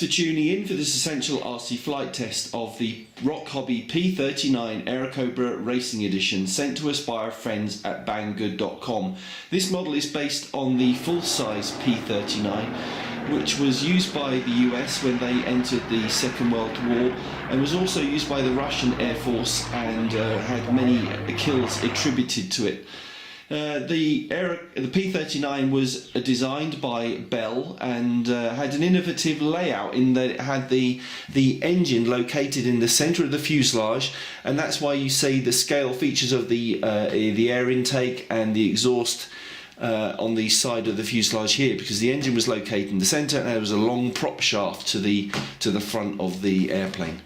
for tuning in for this essential RC flight test of the RocHobby P-39 Cobra Racing Edition sent to us by our friends at banggood.com. This model is based on the full-size P-39, which was used by the US when they entered the Second World War, and was also used by the Russian Air Force and had many kills attributed to it. The P-39 was designed by Bell and had an innovative layout in that it had the engine located in the centre of the fuselage, and that's why you see the scale features of the air intake and the exhaust on the side of the fuselage here, because the engine was located in the centre and there was a long prop shaft to the front of the airplane.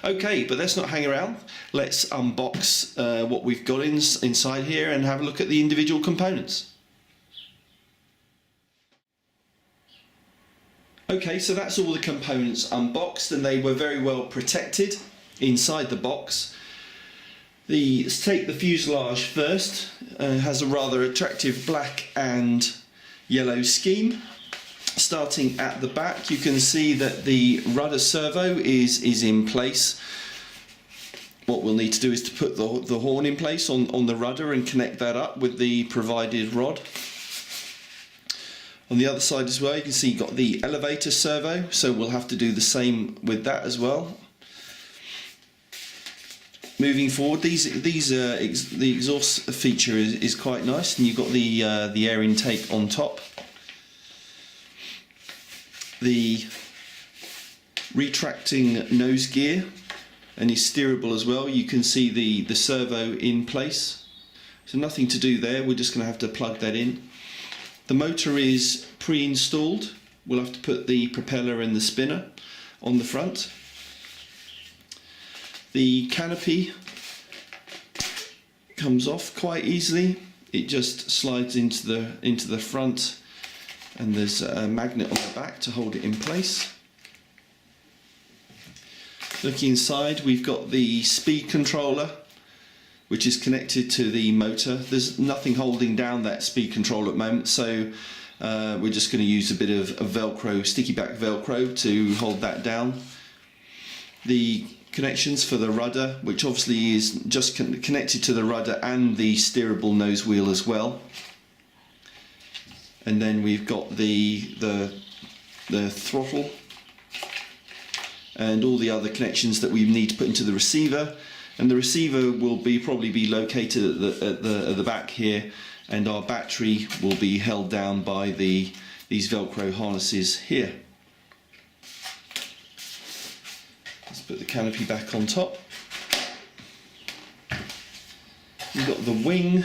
Okay, but let's not hang around. Let's unbox what we've got inside here and have a look at the individual components. Okay, so that's all the components unboxed, and they were very well protected inside the box. Let's take the fuselage first. It has a rather attractive black and yellow scheme. Starting at the back, you can see that the rudder servo is in place. What we'll need to do is to put the horn in place on the rudder and connect that up with the provided rod. On the other side as well, you can see you've got the elevator servo, so we'll have to do the same with that as well. Moving forward, the exhaust feature is quite nice, and you've got the air intake on top. The retracting nose gear, and is steerable as well. You can see the servo in place, so nothing to do there. We're just going to have to plug that in. The motor is pre-installed. We'll have to put the propeller and the spinner on the front. The canopy comes off quite easily. It just slides into the front, and there's a magnet on the back to hold it in place. Looking inside, we've got the speed controller, which is connected to the motor. There's nothing holding down that speed controller at the moment, so we're just going to use a bit of Velcro, sticky back Velcro, to hold that down. The connections for the rudder, which obviously is just connected to the rudder and the steerable nose wheel as well. And then we've got the throttle and all the other connections that we need to put into the receiver. And the receiver will probably be located at the back here, and our battery will be held down by these Velcro harnesses here. Let's put the canopy back on top. We've got the wing.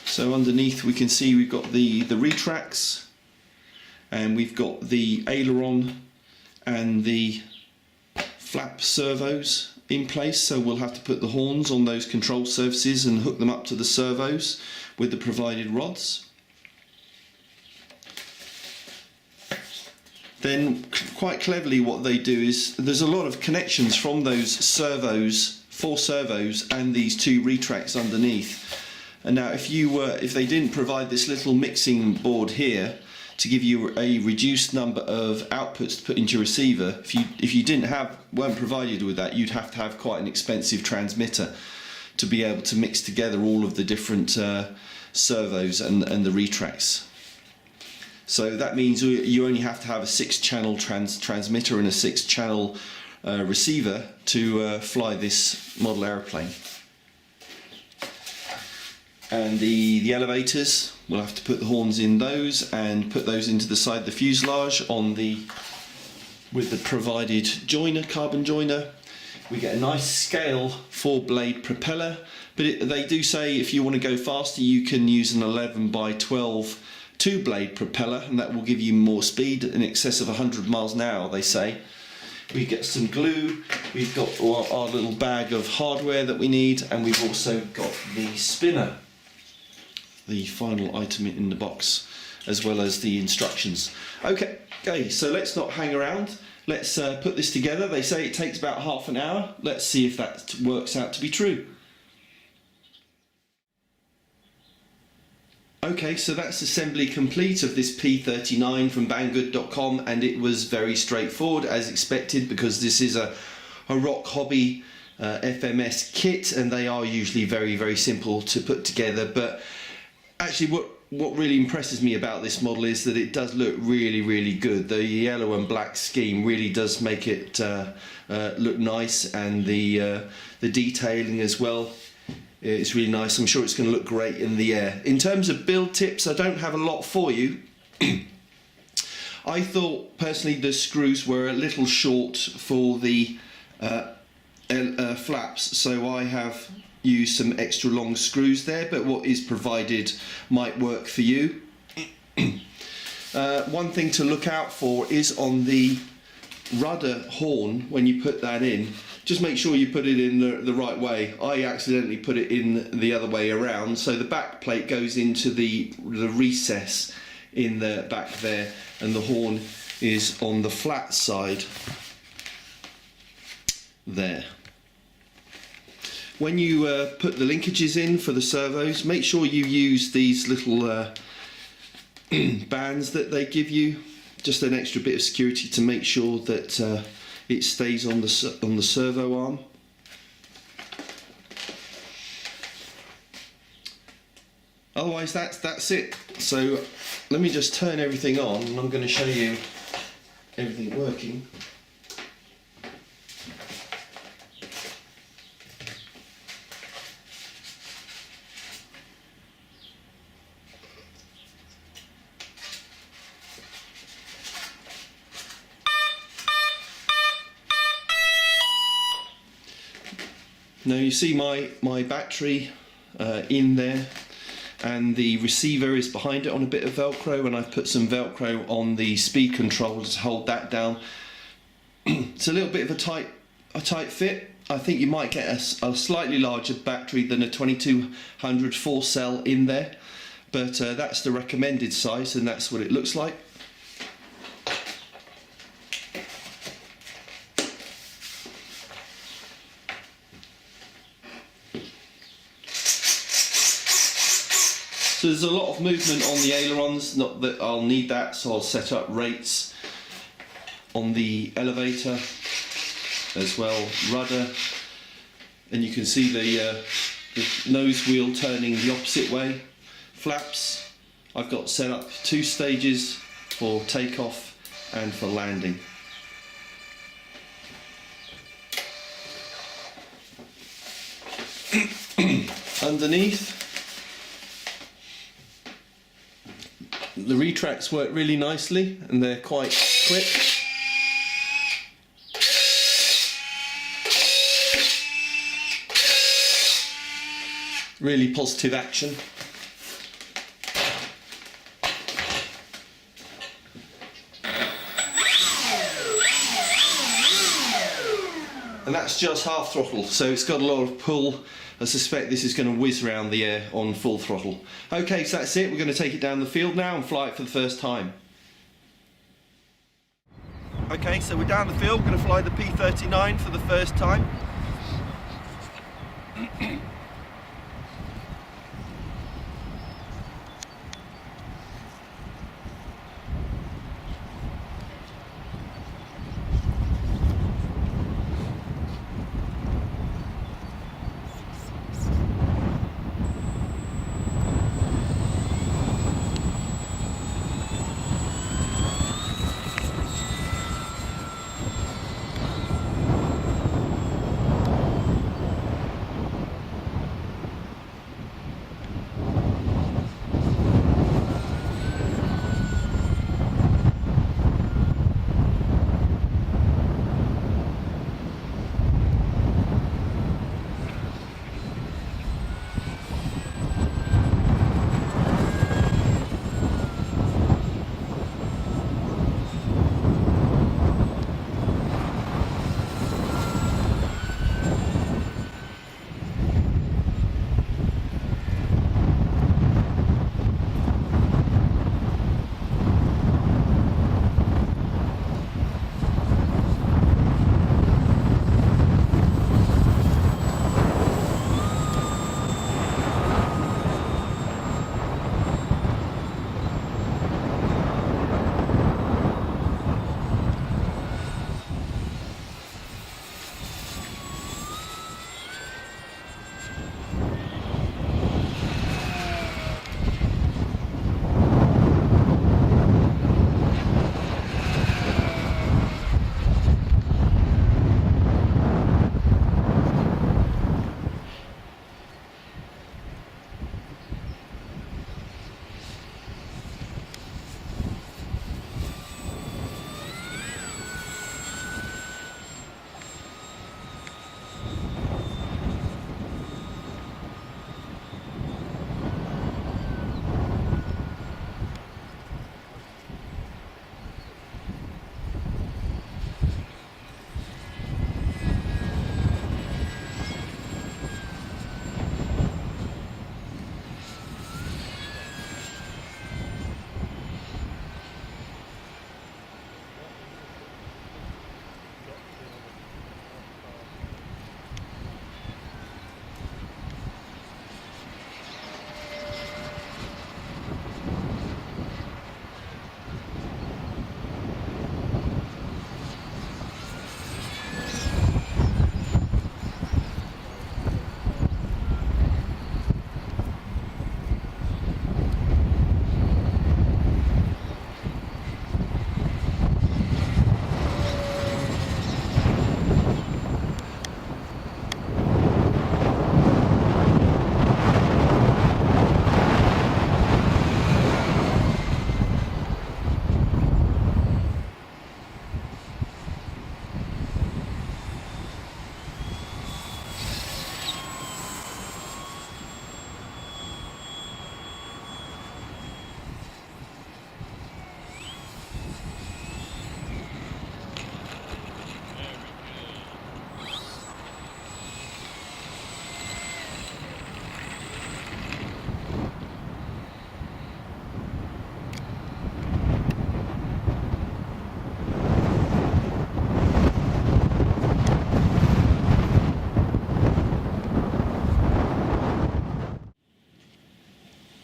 So underneath we can see we've got the retracts, and we've got the aileron and the flap servos in place, so we'll have to put the horns on those control surfaces and hook them up to the servos with the provided rods. Then quite cleverly what they do is there's a lot of connections from those servos, 4 servos, and these 2 retracts underneath. And now if they didn't provide this little mixing board here to give you a reduced number of outputs to put into your receiver, if you weren't provided with that, you'd have to have quite an expensive transmitter to be able to mix together all of the different servos and the retracts. So that means you only have to have a 6-channel transmitter and a 6-channel receiver to fly this model aeroplane. And the elevators, we'll have to put the horns in those and put those into the side of the fuselage with the provided joiner, carbon joiner. We get a nice scale 4-blade propeller, but they do say if you want to go faster you can use an 11 by 12 2-blade propeller, and that will give you more speed, in excess of 100 miles an hour, they say. We get some glue, we've got our little bag of hardware that we need, and we've also got the spinner, the final item in the box, as well as the instructions. Okay, so let's not hang around. Let's put this together. They say it takes about half an hour. Let's see if that works out to be true. Okay, so that's assembly complete of this P-39 from banggood.com, and it was very straightforward as expected, because this is a RocHobby FMS kit, and they are usually very simple to put together. But actually what really impresses me about this model is that it does look really good. The yellow and black scheme really does make it look nice, and the detailing as well, it's really nice. I'm sure it's going to look great in the air. In terms of build tips, I don't have a lot for you. I thought personally the screws were a little short for the flaps, so I have used some extra long screws there, but what is provided might work for you. One thing to look out for is on the rudder horn. When you put that in, just make sure you put it in the right way. I accidentally put it in the other way around, so the back plate goes into the recess in the back there, and the horn is on the flat side there. When you put the linkages in for the servos, make sure you use these little bands that they give you, just an extra bit of security to make sure that it stays on the servo arm. Otherwise, that's it. So let me just turn everything on, and I'm going to show you everything working. Now you see my battery in there, and the receiver is behind it on a bit of Velcro, and I've put some Velcro on the speed controller to hold that down. It's a little bit of a tight fit. I think you might get a slightly larger battery than a 2200 4 cell in there, but that's the recommended size, and that's what it looks like. So there's a lot of movement on the ailerons, not that I'll need that, so I'll set up rates on the elevator as well, rudder, and you can see the nose wheel turning the opposite way. Flaps, I've got set up 2 stages for takeoff and for landing. Underneath, the retracts work really nicely, and they're quite quick. Really positive action. And that's just half throttle, so it's got a lot of pull. I suspect this is going to whiz around the air on full throttle. Okay, so that's it. We're going to take it down the field now and fly it for the first time. Okay, so we're down the field. We're going to fly the P-39 for the first time.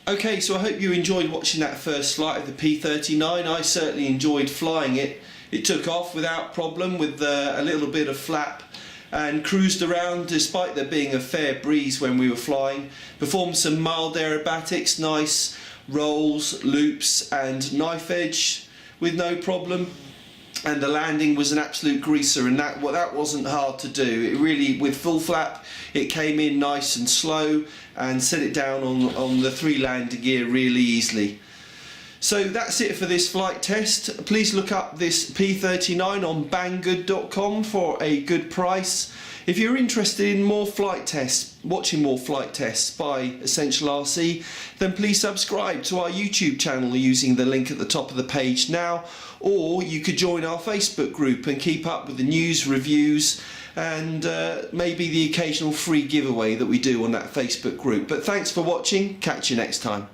Okay, so I hope you enjoyed watching that first flight of the P-39. I certainly enjoyed flying it. It took off without problem with a little bit of flap and cruised around despite there being a fair breeze when we were flying. Performed some mild aerobatics, nice rolls, loops and knife edge with no problem. And the landing was an absolute greaser, and that wasn't hard to do. It really, with full flap, it came in nice and slow and set it down on the 3 landing gear really easily. So that's it for this flight test. Please look up this P-39 on banggood.com for a good price. If you're interested in more flight tests, watching more flight tests by Essential RC, then please subscribe to our YouTube channel using the link at the top of the page now, or you could join our Facebook group and keep up with the news, reviews and maybe the occasional free giveaway that we do on that Facebook group. But thanks for watching, catch you next time.